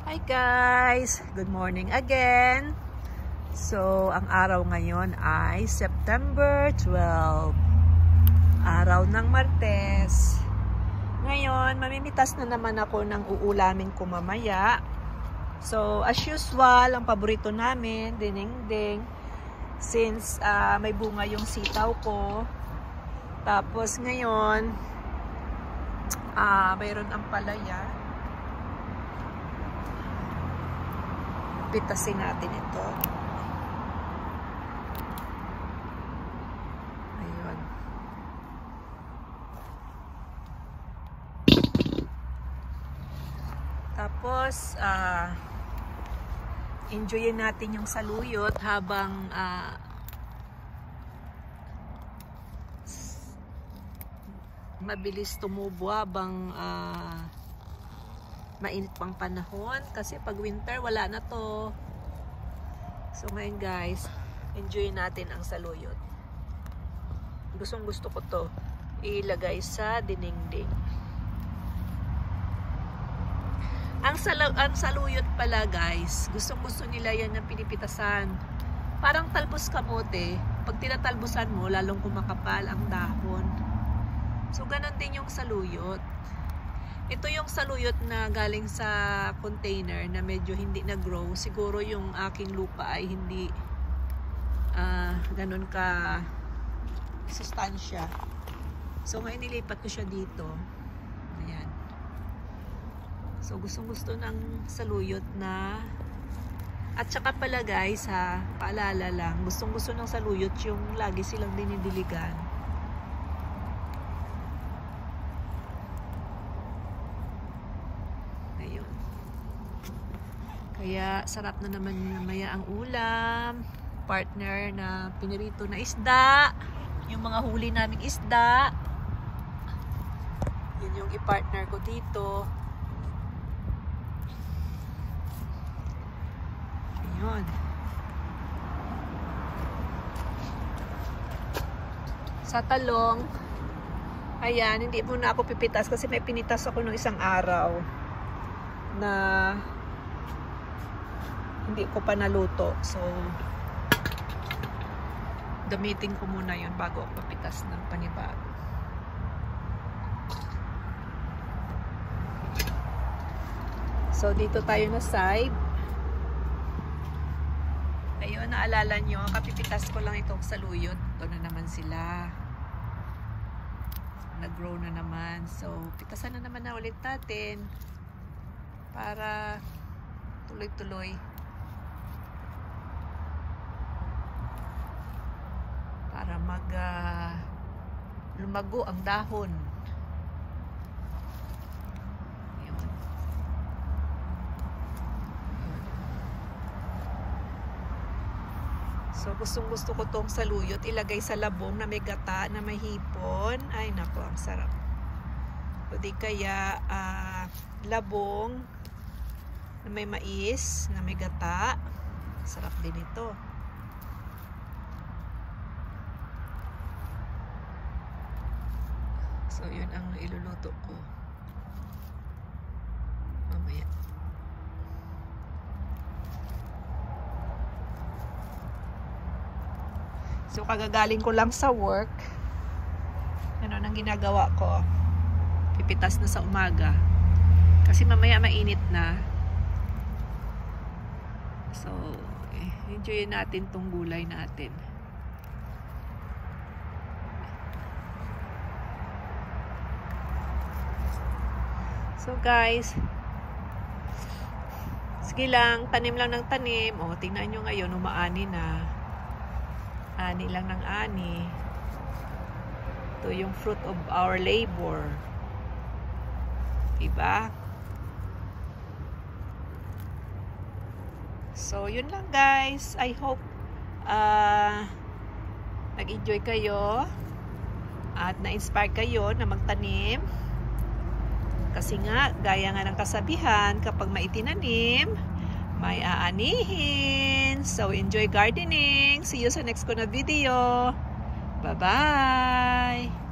Hi guys! Good morning again! So, ang araw ngayon ay September 12. Araw ng Martes. Ngayon, mamimitas na naman ako ng uulamin ko mamaya. So, as usual, ang paborito namin, dinding-ding. Since may bunga yung sitaw ko. Tapos ngayon, mayroon ang palaya. Pitasin natin ito. Ayun. Tapos, enjoyin natin yung saluyot habang mabilis tumubo habang mainit pang panahon kasi pag winter wala na to. So ngayon guys, enjoy natin ang saluyot. Gustong gusto ko to ilagay sa dinding. Ang saluyot pala guys, gustong gusto nila yan ng pinipitasan. Parang talbos kamote, pag tinatalbusan mo lalong kumakapal ang dahon. So ganon din yung saluyot. Ito yung saluyot na galing sa container na medyo hindi na-grow. Siguro yung aking lupa ay hindi ganun ka sustansya. So ngayon nilipat ko siya dito. Ayan. So gustong-gusto ng saluyot na. At saka pala guys ha, paalala lang, gustong-gusto ng saluyot yung lagi silang dinidiligan. Kaya sarap na naman mamaya ang ulam. Partner na pinirito na isda. Yung mga huli naming isda. Yun yung i-partner ko dito. Ayun. Sa talong. Ayan, hindi muna ako pipitas kasi may pinitas ako nung isang araw. Na hindi ko pa naluto. So, gamitin ko muna yun bago ako papitas ng panibago. So, dito tayo na side. Ayun, naalala nyo, kapipitas ko lang itong saluyot. Ito na naman sila. Nag-grow na naman. So, pitasan na naman na ulit natin para tuloy-tuloy. Para lumago ang dahon. Ayan. So gustong-gusto ko tong saluyot ilagay sa labong na may gata na may hipon. Ay nako, ang sarap. O di kaya labong na may mais na may gata. Sarap din ito. So, yun ang iluluto ko. Mamaya. So, kagagaling ko lang sa work. Ano nang ginagawa ko? Pipitas na sa umaga. Kasi mamaya mainit na. So, enjoy natin tong gulay natin. So guys, sige lang, tanim lang ng tanim. O, tingnan nyo ngayon, umaani na. Ani lang ng ani. Ito yung fruit of our labor. Diba? So, yun lang guys. I hope nag-enjoy kayo at na-inspire kayo na magtanim. Kasi nga, gaya nga ng kasabihan, kapag may itinanim, may aanihin. So, enjoy gardening. See you sa next ko na video. Bye-bye!